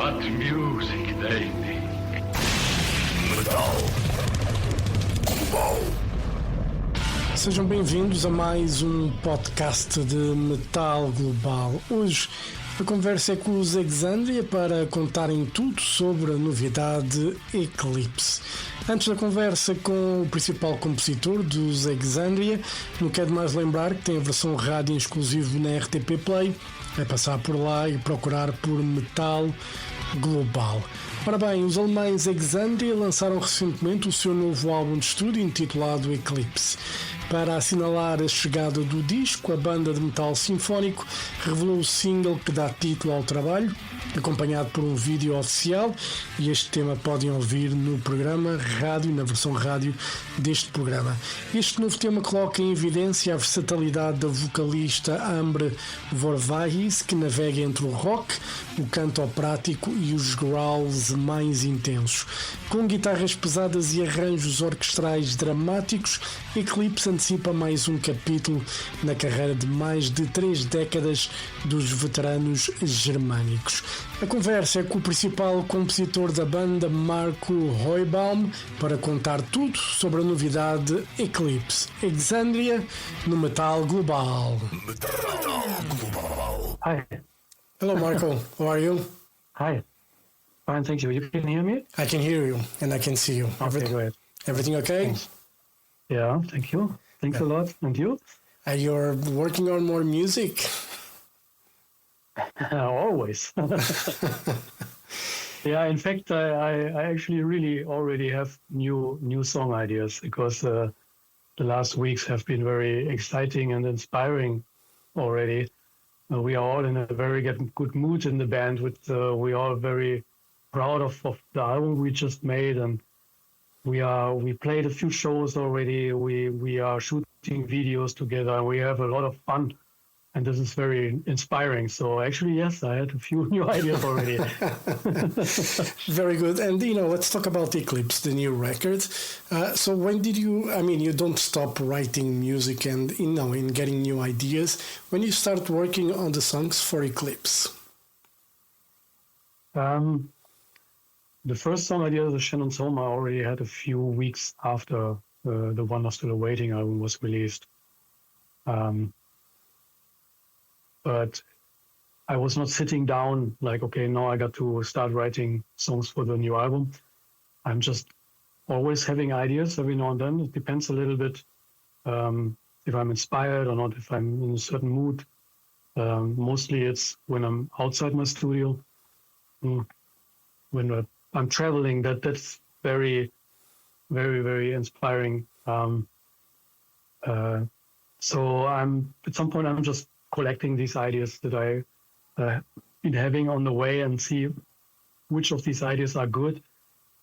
What music they make. Sejam bem-vindos a mais um podcast de Metal Global. Hoje a conversa é com os Xandria para contarem tudo sobre a novidade Eclipse. Antes da conversa com o principal compositor dos Xandria, não quero mais lembrar que tem a versão rádio exclusiva na RTP Play. É passar por lá e procurar por Metal Global. Ora bem, os alemães Xandria lançaram recentemente o seu novo álbum de estúdio intitulado Eclipse. Para assinalar a chegada do disco, a banda de metal sinfónico revelou o single que dá título ao trabalho, acompanhado por um vídeo oficial, e este tema podem ouvir no programa rádio, na versão rádio deste programa. Este novo tema coloca em evidência a versatilidade da vocalista Ambre Vorvahis, que navega entre o rock, o canto operático e os growls mais intensos. Com guitarras pesadas e arranjos orquestrais dramáticos, Eclipse antecipa mais um capítulo na carreira de mais de 3 décadas dos veteranos germânicos. A conversa é com o principal compositor da banda, Marco Heubaum, para contar tudo sobre a novidade Eclipse. Xandria no Metal Global. Hi. Hello Marco, how are you? Hi. Fine, thank you. You can hear me? I can hear you and I can see you. Okay, great. Everything okay? Thanks. Yeah, thank you. Thanks a lot. And you? You're working on more music? Always. Yeah, in fact, I actually really already have new song ideas because the last weeks have been very exciting and inspiring already. We are all in a very good mood in the band. We are very proud of the album we just made, and we played a few shows already. We are shooting videos together, and we have a lot of fun. And this is very inspiring. So actually, yes, I had a few new ideas already. Very good. And, let's talk about Eclipse, the new record. So when did you don't stop writing music and, in getting new ideas. When you start working on the songs for Eclipse? The first song idea, the Shannon's Home, I already had a few weeks after the One Are Still Awaiting album was released. But I was not sitting down like, okay, now I got to start writing songs for the new album. I'm just always having ideas every now and then. It depends a little bit if I'm inspired or not, if I'm in a certain mood. Mostly it's when I'm outside my studio. When I'm traveling, that's very, very, very inspiring. So at some point I'm just collecting these ideas that I been having on the way and see which of these ideas are good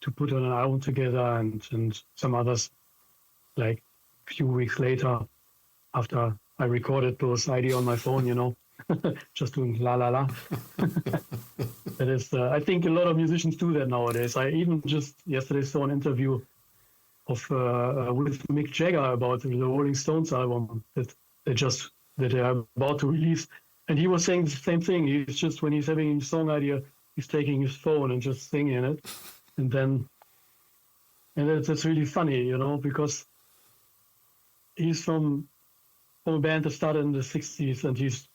to put on an album together, and some others, like a few weeks later after I recorded those ideas on my phone, just doing la la la. That is, I think a lot of musicians do that nowadays. I even just yesterday saw an interview of with Mick Jagger about the Rolling Stones album that they are about to release, and he was saying the same thing. He's just, when he's having a song idea, he's taking his phone and just singing it, and that's really funny, because he's from a band that started in the 60s, and he's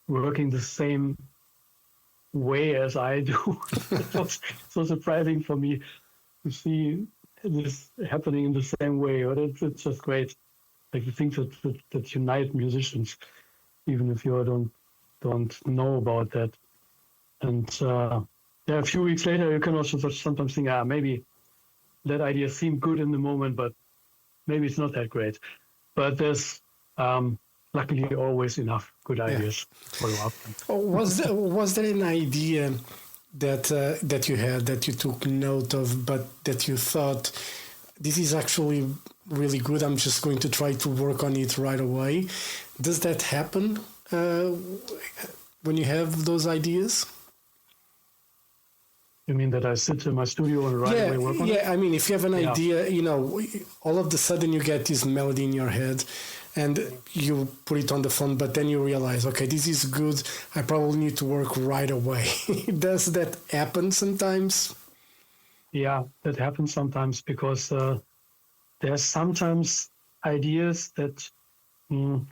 working the same way as I do. It was so surprising for me to see this happening in the same way, but it's just great. Like the things that unite musicians, even if you don't know about that. And a few weeks later, you can also sometimes think, maybe that idea seemed good in the moment, but maybe it's not that great. But there's luckily always enough good ideas to follow up. Was there an idea that you had, that you took note of, but that you thought, this is actually really good, I'm just going to try to work on it right away? Does that happen when you have those ideas? You mean that I sit in my studio and right away work on it? Yeah, I mean, if you have an idea, all of a sudden you get this melody in your head and you put it on the phone, but then you realize, okay, this is good. I probably need to work right away. Does that happen sometimes? Yeah, that happens sometimes because there's sometimes ideas that you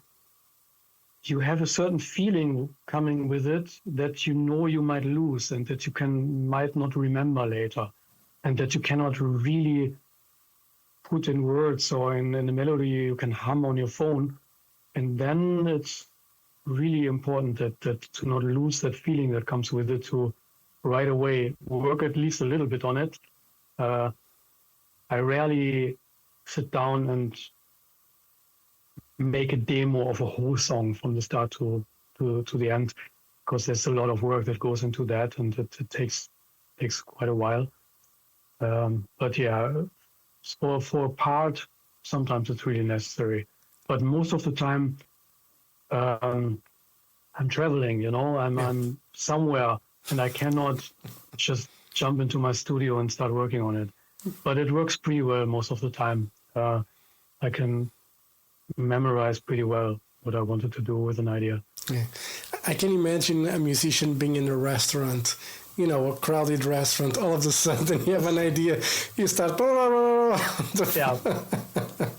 have a certain feeling coming with it that you know you might lose and that you might not remember later, and that you cannot really put in words or in a melody you can hum on your phone. And then it's really important that to not lose that feeling that comes with it, to right away work at least a little bit on it. I rarely sit down and make a demo of a whole song from the start to the end, because there's a lot of work that goes into that, and it takes quite a while. But yeah, for a part, sometimes it's really necessary. But most of the time, I'm traveling. I'm somewhere, and I cannot just jump into my studio and start working on it. But it works pretty well most of the time. I can memorize pretty well what I wanted to do with an idea. Yeah. I can imagine a musician being in a restaurant, a crowded restaurant. All of a sudden you have an idea, you start.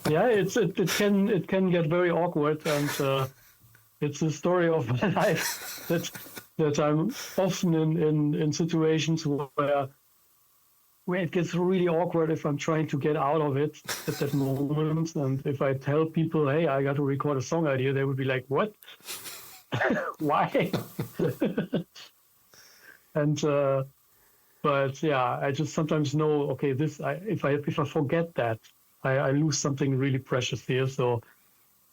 Yeah, it can get very awkward, and it's a story of my life that I'm often in situations where it gets really awkward if I'm trying to get out of it at that moment. And if I tell people, hey, I got to record a song idea, they would be like, what? Why? And but yeah, I just sometimes know, okay, if I forget that, I lose something really precious here. So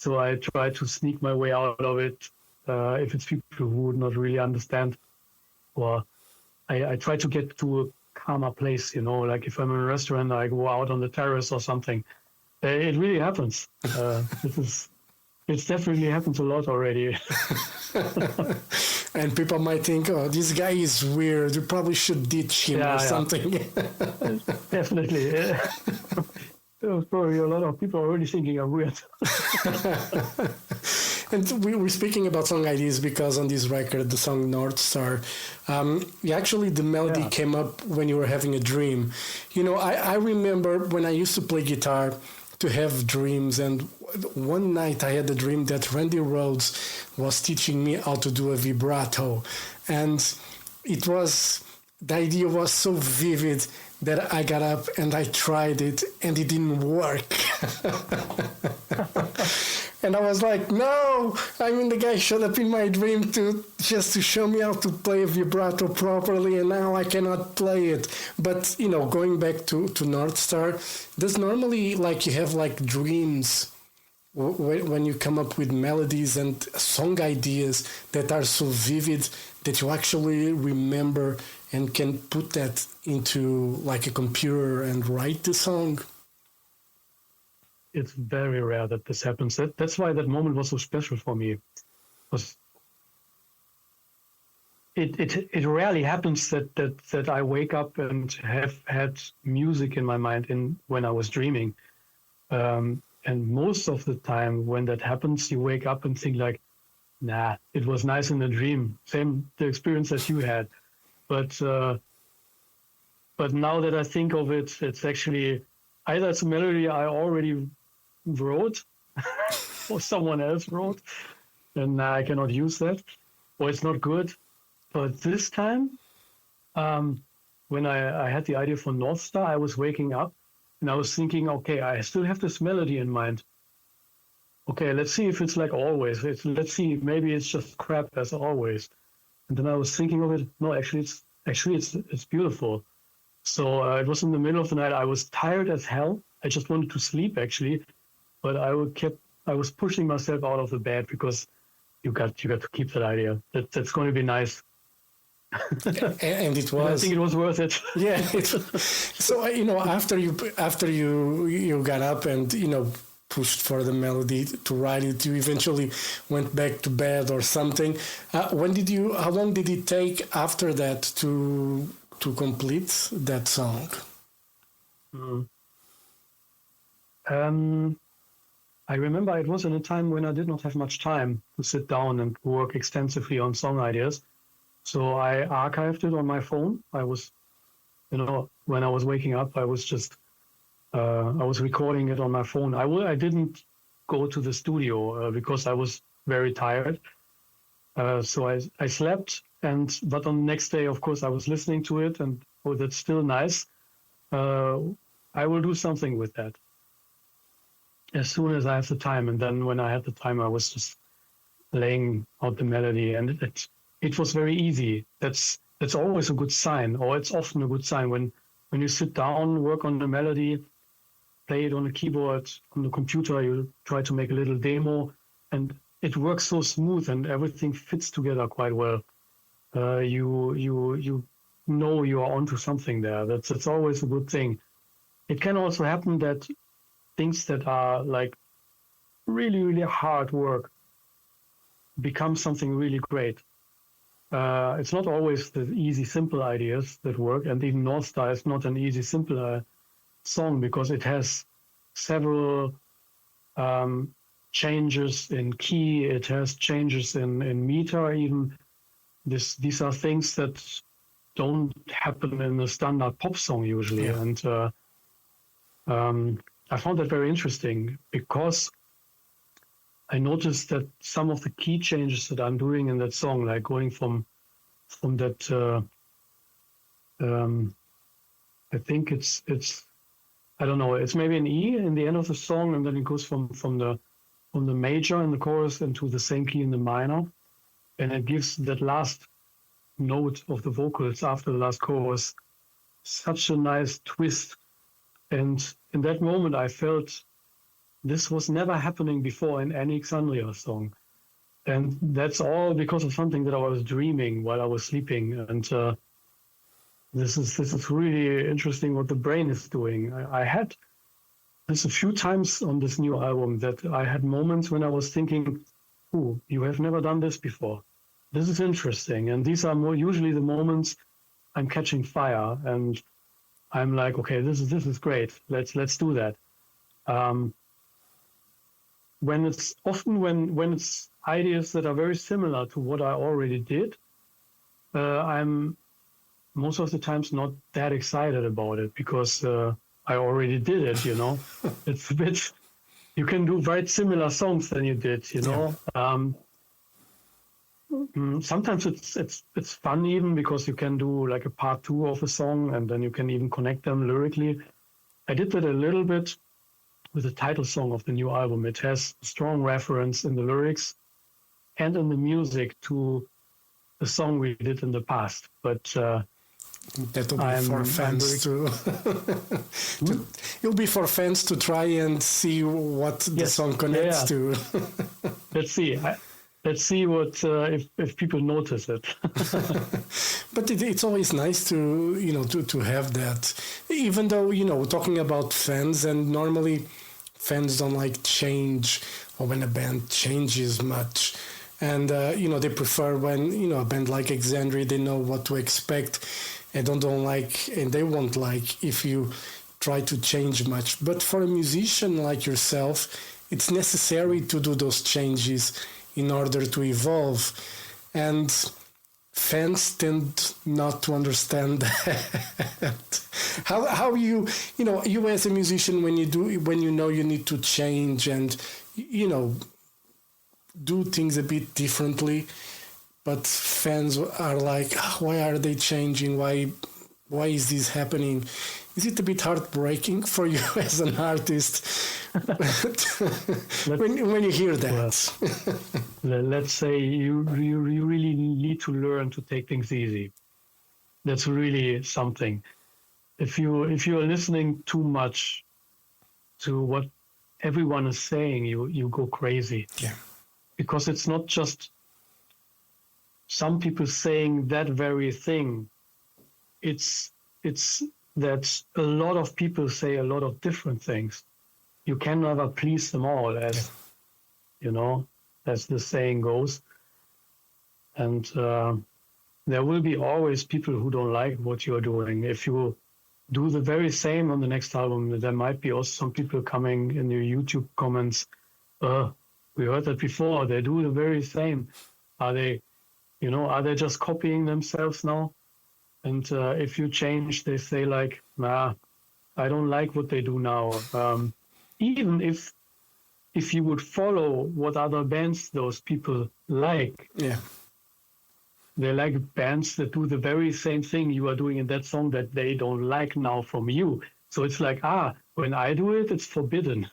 I try to sneak my way out of it. If it's people who would not really understand, or I try to get to a calmer place, like if I'm in a restaurant, I go out on the terrace or something. It really happens. It's definitely happened a lot already. And people might think, oh, this guy is weird. You probably should ditch him or something. Definitely. Yeah. There's probably a lot of people already thinking I'm weird. And we were speaking about song ideas because on this record, the song North Star, actually the melody came up when you were having a dream. I remember when I used to play guitar to have dreams, and one night I had a dream that Randy Rhoads was teaching me how to do a vibrato, and the idea was so vivid that I got up and I tried it and it didn't work. And I was like, no, the guy showed up in my dream just to show me how to play a vibrato properly, and now I cannot play it. But, going back to North Star, does normally you have dreams when you come up with melodies and song ideas that are so vivid that you actually remember and can put that into a computer and write the song? It's very rare that this happens. That's why that moment was so special for me. It rarely happens that I wake up and have had music in my mind when I was dreaming. And most of the time when that happens, you wake up and think nah, it was nice in the dream. Same the experience that you had. But now that I think of it, it's actually either it's a melody I already wrote or someone else wrote, and I cannot use that, or it's not good. But this time, when I had the idea for North Star, I was waking up and I was thinking, okay, I still have this melody in mind. Okay, let's see if it's like always. Let's see, maybe it's just crap as always. And then I was thinking of it. No, actually, it's beautiful. So it was in the middle of the night. I was tired as hell. I just wanted to sleep actually, but I was pushing myself out of the bed because you got to keep that idea. That's going to be nice. And it was. I think it was worth it. Yeah. So after you got up and pushed for the melody to write it, you eventually went back to bed or something. How long did it take after that to complete that song? I remember it was in a time when I did not have much time to sit down and work extensively on song ideas. So I archived it on my phone. I was, when I was waking up, I was just, I was recording it on my phone. I didn't go to the studio because I was very tired. So I slept, but on the next day, of course, I was listening to it, and oh, that's still nice. I will do something with that as soon as I have the time. And then when I had the time, I was just laying out the melody, and it was very easy. That's always a good sign, or it's often a good sign when you sit down, work on the melody, play it on the keyboard, on the computer, you try to make a little demo, and it works so smooth and everything fits together quite well. You know you are onto something there. That's always a good thing. It can also happen that things that are like really, really hard work become something really great. It's not always the easy, simple ideas that work, and even North Star is not an easy, simple song because it has several changes in key. It has changes in meter. Even these are things that don't happen in a standard pop song usually, and I found that very interesting because I noticed that some of the key changes that I'm doing in that song, like going from that, I think it's I don't know, it's maybe an E in the end of the song, and then it goes from the major in the chorus into the same key in the minor, and it gives that last note of the vocals after the last chorus such a nice twist. And in that moment, I felt this was never happening before in any Xandria song. And that's all because of something that I was dreaming while I was sleeping. And this is really interesting what the brain is doing. I had this a few times on this new album that I had moments when I was thinking, "Ooh, you have never done this before. This is interesting." And these are usually the moments I'm catching fire, and I'm like, "Okay, this is great. Let's do that." When it's ideas that are very similar to what I already did, I'm most of the times not that excited about it because I already did it. It's a bit. You can do very similar songs than you did. Sometimes it's fun even because you can do like a part 2 of a song and then you can even connect them lyrically. I did that a little bit with the title song of the new album. It has a strong reference in the lyrics and in the music to the song we did in the past. But that will be for fans it'll be for fans to try and see what the song connects to. Let's see. Let's see what if people notice it. But it's always nice to have that, even though talking about fans, and normally fans don't like change or when a band changes much, and they prefer when a band like Xandria, they know what to expect, and don't like, and they won't like if you try to change much. But for a musician like yourself, it's necessary to do those changes in order to evolve, and fans tend not to understand that. How you as a musician, when you know you need to change and do things a bit differently, but fans are like, why are they changing? Why is this happening? Is it a bit heartbreaking for you as an artist when you hear that? Well, let's say you really need to learn to take things easy. That's really something. If you're listening too much to what everyone is saying, you go crazy. Yeah. Because it's not just some people saying that very thing. It's that a lot of people say a lot of different things. You can never please them all, as as the saying goes. And there will be always people who don't like what you're doing. If you do the very same on the next album, there might be also some people coming in your YouTube comments we heard that before. They do the very same. Are they just copying themselves now? And if you change, they say like, nah, I don't like what they do now. Even if you would follow what other bands those people like, they like bands that do the very same thing you are doing in that song that they don't like now from you. So it's like, when I do it, it's forbidden.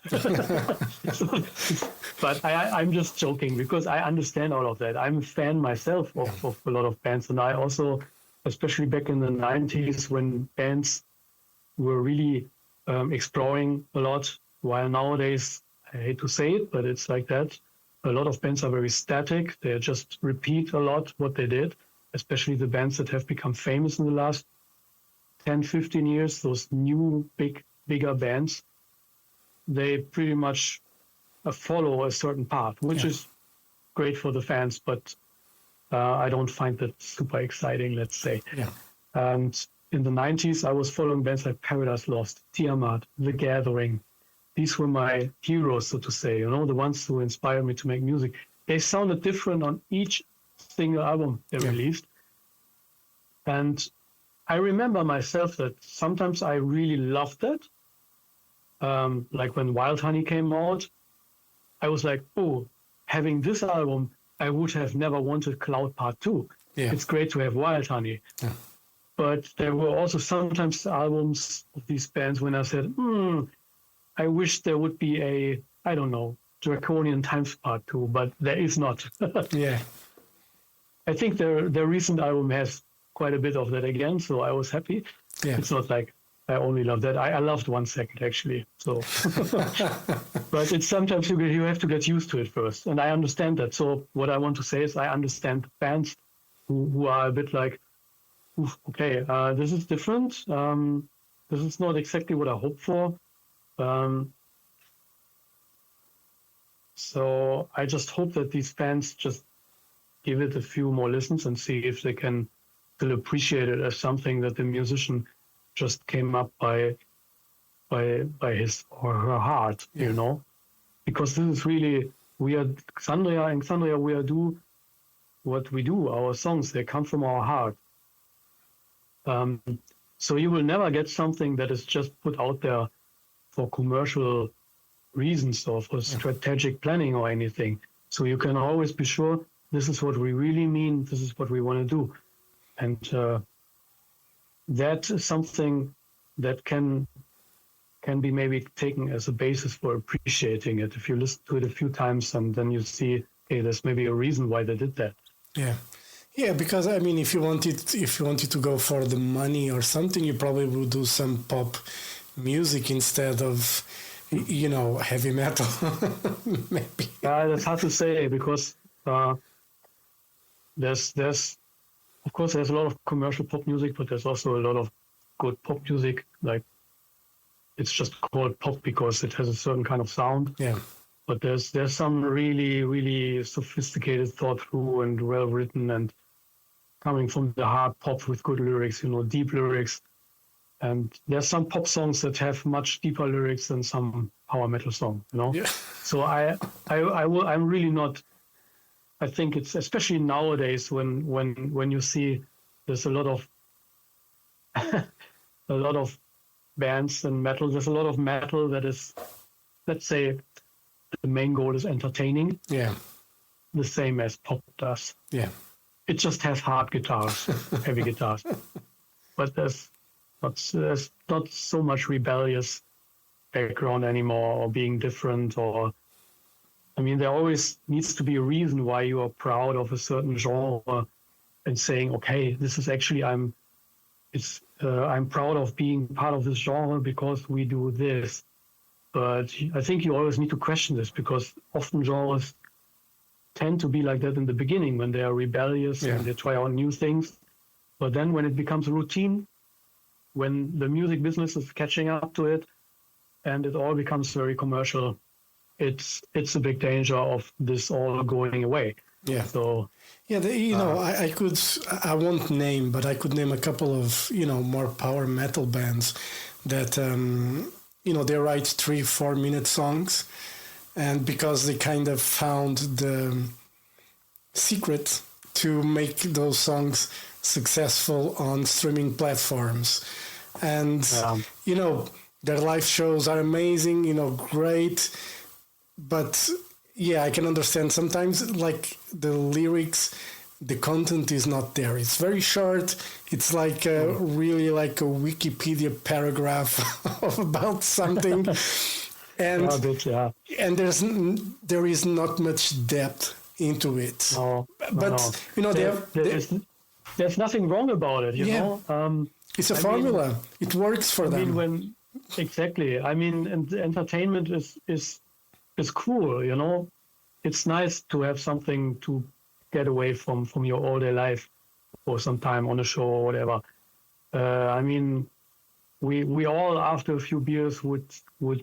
But I'm just joking because I understand all of that. I'm a fan myself of a lot of bands. And I also, especially back in the 90s when bands were really exploring a lot, while nowadays, I hate to say it, but it's like that. A lot of bands are very static. They just repeat a lot what they did, especially the bands that have become famous in the last 10, 15 years, those new bigger bands, they pretty much follow a certain path, which is great for the fans, but I don't find that super exciting, let's say. Yeah. And in the 90s, I was following bands like Paradise Lost, Tiamat, The Gathering. These were my heroes, so to say, the ones who inspired me to make music. They sounded different on each single album they released. And I remember myself that sometimes I really loved that. Like when Wild Honey came out, I was like, oh, having this album, I would have never wanted Cloud Part 2. Yeah. It's great to have Wild Honey. Yeah. But there were also sometimes albums of these bands when I said, I wish there would be a, I don't know, Draconian Times Part 2, but there is not. Yeah. I think their recent album has quite a bit of that again, so I was happy. Yeah. It's not like I only love that. I loved 1 second, actually. So, but it's sometimes you have to get used to it first, and I understand that. So what I want to say is I understand bands who are a bit like, okay, this is different. This is not exactly what I hoped for. So I just hope that these fans just give it a few more listens and see if they can still appreciate it as something that the musician just came up by his or her heart, because this is really, we are Xandria, we are do what we do, our songs, they come from our heart. So you will never get something that is just put out there for commercial reasons or for strategic planning or anything. So you can always be sure this is what we really mean, this is what we want to do. And that is something that can be maybe taken as a basis for appreciating it. If you listen to it a few times and then you see, hey, there's maybe a reason why they did that. Yeah. Yeah, because I mean, if you wanted to go for the money or something, you probably would do some pop music instead of, heavy metal. Maybe. That's hard to say because there's of course there's a lot of commercial pop music, but there's also a lot of good pop music. Like it's just called pop because it has a certain kind of sound. Yeah. But there's some really, really sophisticated, thought through and well written and coming from the hard pop with good lyrics, deep lyrics. And there's some pop songs that have much deeper lyrics than some power metal song, Yeah. So I'm really not. I think it's especially nowadays when you see there's a lot of bands and metal. There's a lot of metal that is, let's say, the main goal is entertaining. Yeah. The same as pop does. Yeah. It just has hard guitars, heavy guitars, but there's not so much rebellious background anymore or being different there always needs to be a reason why you are proud of a certain genre and saying, okay, this is actually, I'm proud of being part of this genre because we do this. But I think you always need to question this because often genres tend to be like that in the beginning when they are rebellious and they try out new things. But then when it becomes routine, when the music business is catching up to it and it all becomes very commercial, it's a big danger of this all going away. Yeah. So yeah, I won't name, but I could name a couple of more power metal bands that they write 3-4 minute songs, and because they kind of found the secret to make those songs successful on streaming platforms. And, you know, their live shows are amazing, you know, great. But yeah, I can understand sometimes like the lyrics, the content is not there. It's very short. It's like really like a Wikipedia paragraph about something. And and there is not much depth into it. But you know, there's nothing wrong about it. You know, it's a formula. It works for them. Exactly. I mean, and entertainment is cool. You know, it's nice to have something to get away from your all-day life for some time on a show or whatever. I mean, we all after a few beers would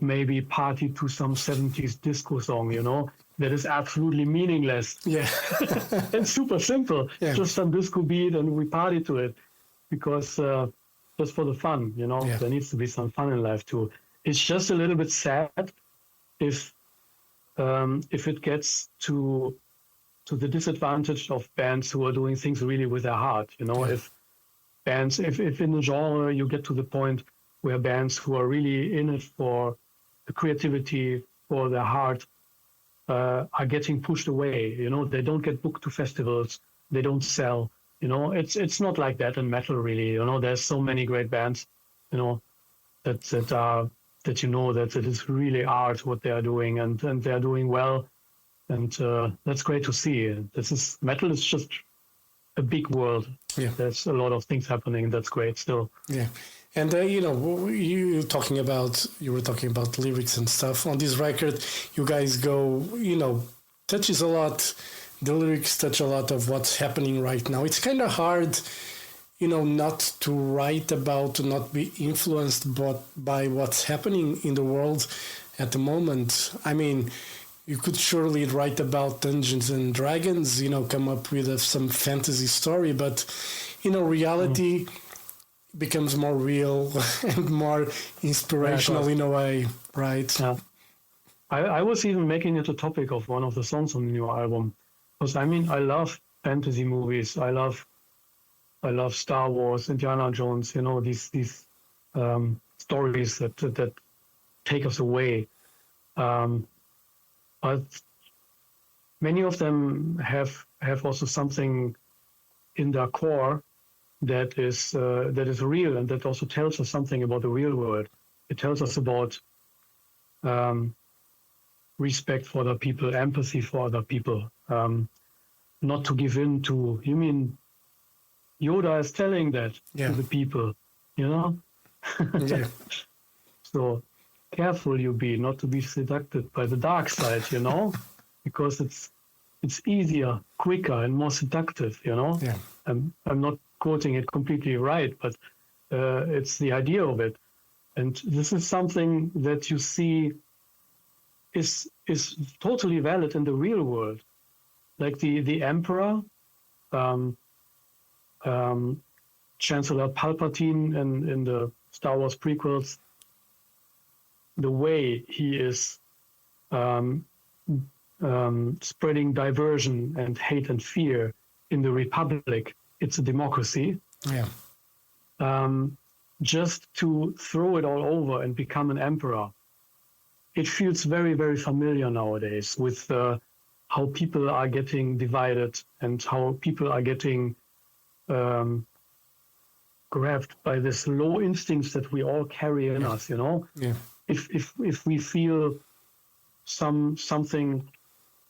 maybe party to some 70s disco song, you know, that is absolutely meaningless. Yeah. And super simple. Yeah. Just some disco beat and we party to it because just for the fun, you know, there needs to be some fun in life too. It's just a little bit sad if it gets to the disadvantage of bands who are doing things really with their heart, you know, if in the genre you get to the point where bands who are really in it for the creativity, for their heart, are getting pushed away, you know, they don't get booked to festivals, they don't sell, you know, it's not like that in metal really, you know, there's so many great bands, you know, that you know that it is really art what they are doing and they're doing well. And that's great to see. Metal is just a big world. Yeah. There's a lot of things happening. That's great still. Yeah. And, you know, you were talking about lyrics and stuff. On this record, you guys go, you know, touches a lot. The lyrics touch a lot of what's happening right now. It's kind of hard, you know, not to write about, to not be influenced by what's happening in the world at the moment. I mean, you could surely write about Dungeons and Dragons, you know, come up with some fantasy story, but, you know, reality becomes more real and more inspirational in a way, right? Yeah. I was even making it a topic of one of the songs on the new album, because I mean, I love fantasy movies. I love Star Wars, Indiana Jones, you know, these stories that take us away. But many of them have also something in their core that is real and that also tells us something about the real world. It tells us about respect for other people, empathy for other people, not to give in to. You mean Yoda is telling that to the people, you know? Yeah. So careful you be not to be seduced by the dark side, you know, because it's easier, quicker, and more seductive, you know. Yeah. I'm not quoting it completely right, but it's the idea of it, and this is something that you see is totally valid in the real world, like the Emperor, Chancellor Palpatine in the Star Wars prequels. The way he is spreading diversion and hate and fear in the Republic, it's a democracy. Yeah. Just to throw it all over and become an emperor, it feels very, very familiar nowadays with how people are getting divided and how people are getting grabbed by this low instincts that we all carry in us, you know. Yeah. If we feel something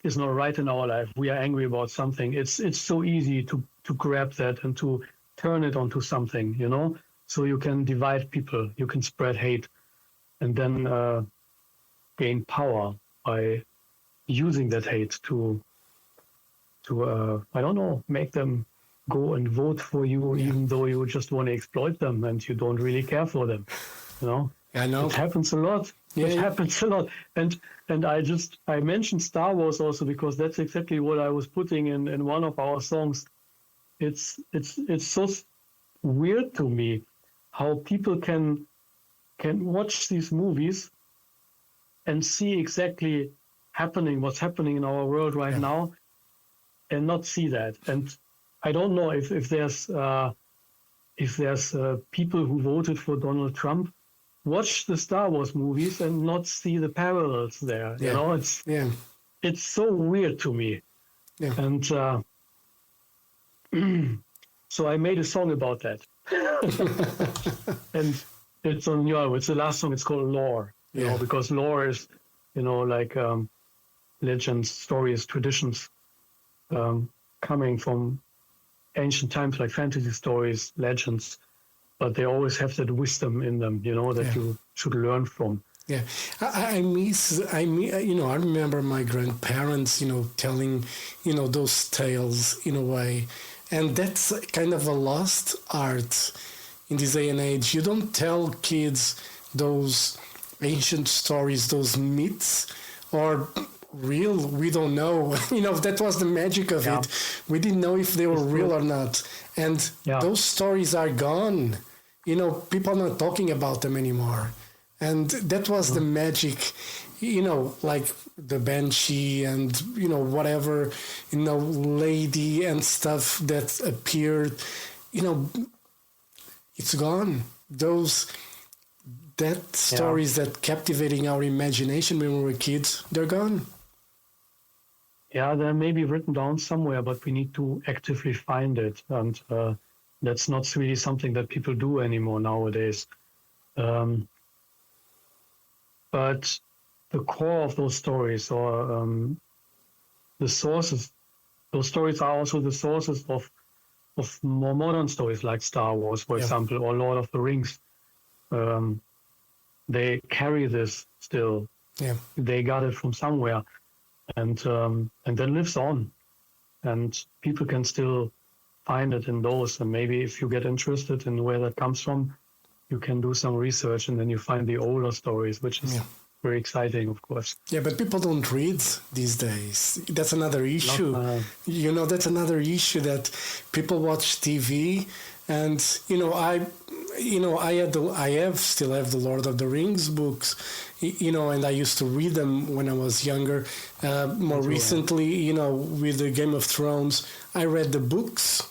is not right in our life, we are angry about something, it's so easy to grab that and to turn it onto something, you know. So you can divide people, you can spread hate, and then gain power by using that hate to I don't know, make them go and vote for you, even though you just want to exploit them and you don't really care for them, you know. I know. It happens a lot. It happens a lot. And I mentioned Star Wars also because that's exactly what I was putting in one of our songs. It's so weird to me how people can watch these movies and see exactly what's happening in our world right now, and not see that. And I don't know if there's people who voted for Donald Trump watch the Star Wars movies and not see the parallels there. You know, it's so weird to me. Yeah. And so I made a song about that. And it's on it's the last song. It's called Lore, you know, because lore is, you know, like legends, stories, traditions coming from ancient times, like fantasy stories, legends, but they always have that wisdom in them, you know, that you should learn from. Yeah, I remember my grandparents, you know, telling, you know, those tales in a way, and that's kind of a lost art in this day and age. You don't tell kids those ancient stories, those myths, or real, we don't know. You know, that was the magic of it. We didn't know if they were real or not. And those stories are gone. You know, people are not talking about them anymore. And that was the magic, you know, like the Banshee and, you know, whatever, you know, lady and stuff that appeared, you know, it's gone. That stories that captivating our imagination when we were kids, they're gone. Yeah, they're maybe written down somewhere, but we need to actively find it. And that's not really something that people do anymore nowadays. But the core of those stories, or the sources, those stories are also the sources of more modern stories like Star Wars, for example, or Lord of the Rings. They carry this still. Yeah. They got it from somewhere, and that lives on, and people can still find it in those. And maybe if you get interested in where that comes from, you can do some research, and then you find the older stories, which is very exciting, of course. Yeah, but people don't read thise days. That's another issue. You know, that's another issue, that people watch TV, and I still have the Lord of the Rings books, and I used to read them when I was younger. More recently, with the Game of Thrones, I read the books.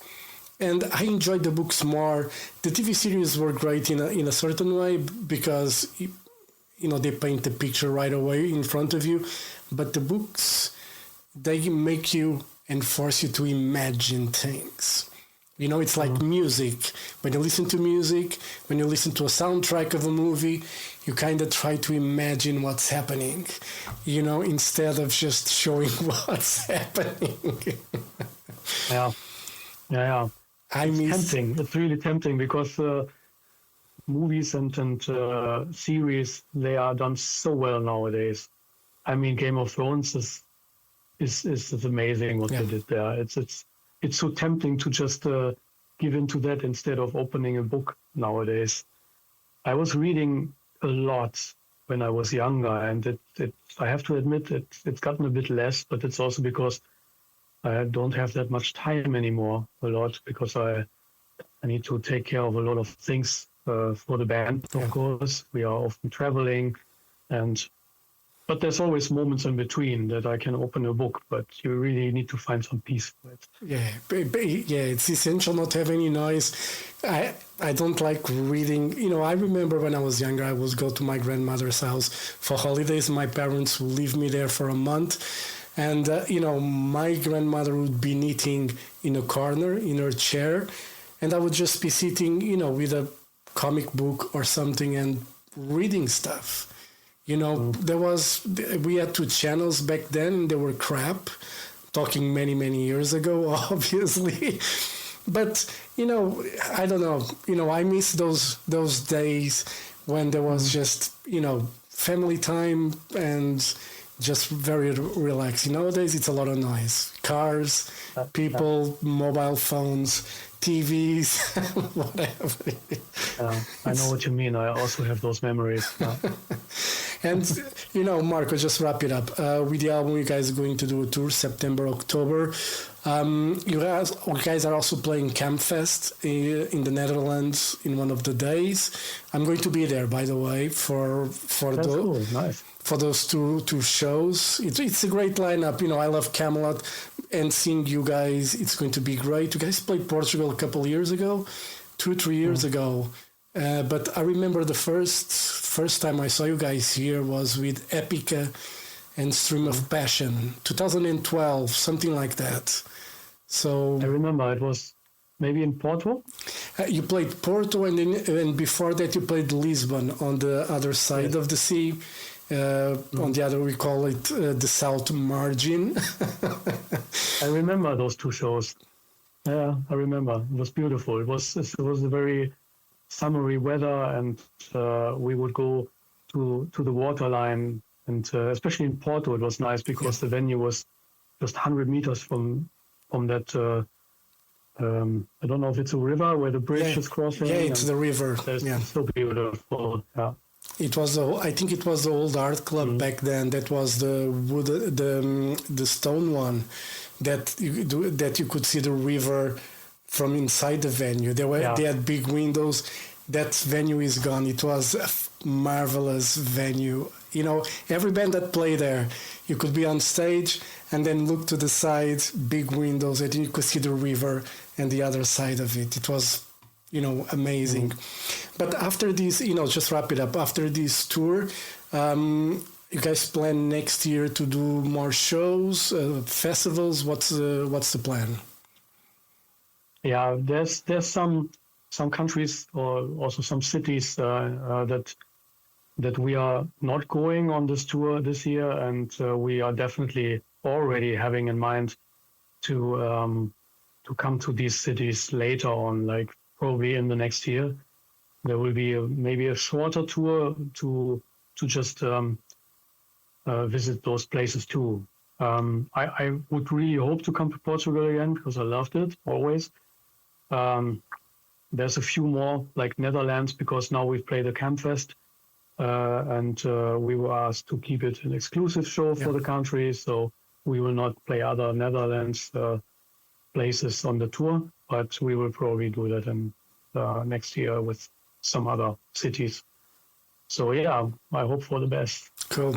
And I enjoyed the books more. The TV series were great in a certain way, because they paint the picture right away in front of you. But the books, they make you and force you to imagine things. It's like music. When you listen to music, when you listen to a soundtrack of a movie, you kind of try to imagine what's happening, instead of just showing what's happening. Yeah. Tempting. It's really tempting, because movies and series, they are done so well nowadays. I mean, Game of Thrones is amazing what they did there. It's so tempting to just give into that instead of opening a book nowadays. I was reading a lot when I was younger, and I have to admit it's gotten a bit less, but it's also because I don't have that much time anymore, a lot, because I need to take care of a lot of things for the band, of course. We are often traveling, but there's always moments in between that I can open a book, but you really need to find some peace for it. It's essential not to have any noise. I don't like reading. I remember when I was younger, I would go to my grandmother's house for holidays. My parents would leave me there for a month. And, my grandmother would be knitting in a corner in her chair, and I would just be sitting, with a comic book or something and reading stuff. We had 2 channels back then, and they were crap, talking many, many years ago, obviously. But, I don't know, I miss those days when there was just, family time and just very relaxing. Nowadays, it's a lot of noise. Cars, people, mobile phones, TVs, whatever. I know what you mean. I also have those memories. And, Marco, just wrap it up. With the album, you guys are going to do a tour September, October. You guys are also playing Campfest in the Netherlands in one of the days. I'm going to be there, by the way, for That's cool. Nice. For those two shows. It's a great lineup. I love Camelot, and seeing you guys, it's going to be great. You guys played Portugal a couple of years ago, 2-3 years ago. But I remember the first time I saw you guys here was with Epica and Stream of Passion, 2012, something like that. So I remember it was maybe in Porto. You played Porto, and before that you played Lisbon on the other side of the sea. On the other, we call it the south margin. I remember those two shows. Yeah, I remember. It was beautiful. It was a very summery weather, and we would go to the waterline, and especially in Porto, it was nice because the venue was just 100 meters from that. I don't know if it's a river where the bridge is crossing. Yeah, it's the river. It's so beautiful. Yeah. I think it was the old art club back then. That was the wood, the stone one, that you could see the river from inside the venue. They had big windows. That venue is gone. It was a marvelous venue. Every band that played there, you could be on stage and then look to the side, big windows, and you could see the river and the other side of it. It was, amazing. But after this, just wrap it up. After this tour, you guys plan next year to do more shows, festivals. What's the plan? Yeah, there's some countries or also some cities that we are not going on this tour this year, and we are definitely already having in mind to come to these cities later on, like probably in the next year. There will be maybe a shorter tour to just visit those places too. I would really hope to come to Portugal again because I loved it always. There's a few more, like Netherlands, because now we've played the Campfest, and we were asked to keep it an exclusive show for the country, so we will not play other Netherlands places on the tour, but we will probably do that in next year with some other cities. So yeah, I hope for the best. Cool.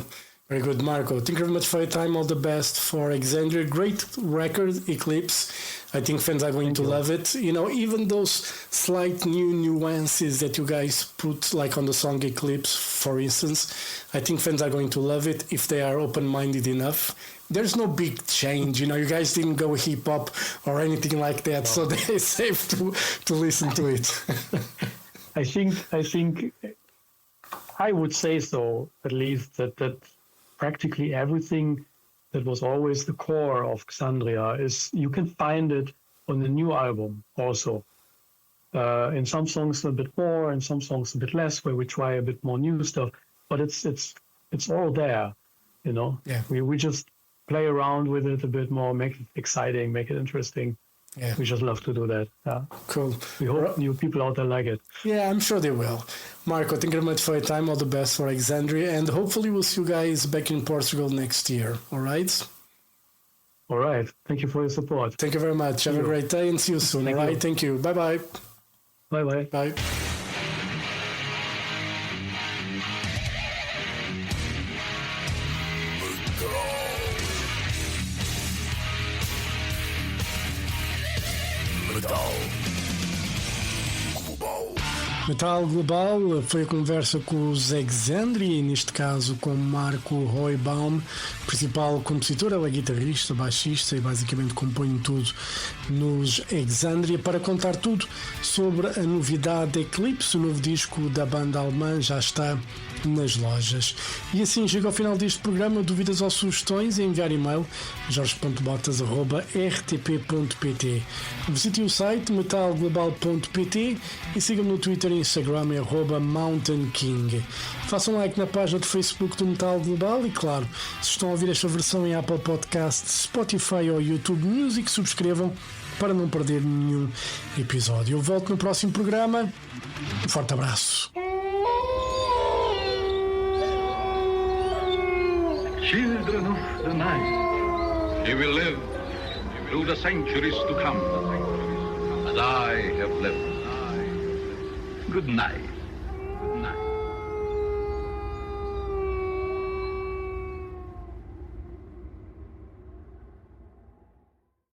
Very good, Marco. Thank you very much for your time. All the best for Xandria. Great record, Eclipse. I think fans are going to love it. Even those slight new nuances that you guys put, like on the song Eclipse, for instance, I think fans are going to love it if they are open-minded enough. There's no big change, you guys didn't go hip-hop or anything like that, so they're safe to listen to it. I think I would say so, at least, that practically everything that was always the core of Xandria you can find it on the new album also. In some songs a bit more, in some songs a bit less, where we try a bit more new stuff, but it's all there, Yeah. We just play around with it a bit more, make it exciting, make it interesting. Yeah. We just love to do that. Yeah. Cool. We hope new people out there like it. Yeah, I'm sure they will. Marco, thank you very much for your time. All the best for Xandria, and hopefully we'll see you guys back in Portugal next year. All right? All right. Thank you for your support. Thank you very much. Have a great day and see you soon. All right? Thank you. Bye-bye. Bye-bye. Bye. Metal Global foi a conversa com o Xandria, e neste caso com Marco Roybaum, principal compositor. Ele é guitarrista, baixista e basicamente compõe tudo nos Xandria, para contar tudo sobre a novidade Eclipse. O novo disco da banda alemã já está nas lojas. E assim chega ao final deste programa. Dúvidas ou sugestões? Enviar e-mail jorge.botas@rtp.pt. Visite o site metalglobal.pt e siga-me no Twitter e Instagram @mountainking. Façam like na página do Facebook do Metal Global e, claro, se estão a ouvir esta versão em Apple Podcasts, Spotify ou YouTube Music, subscrevam para não perder nenhum episódio. Eu volto no próximo programa. Um forte abraço. Children of the night, you will live through the centuries to come, as I have lived. Good night. Good night.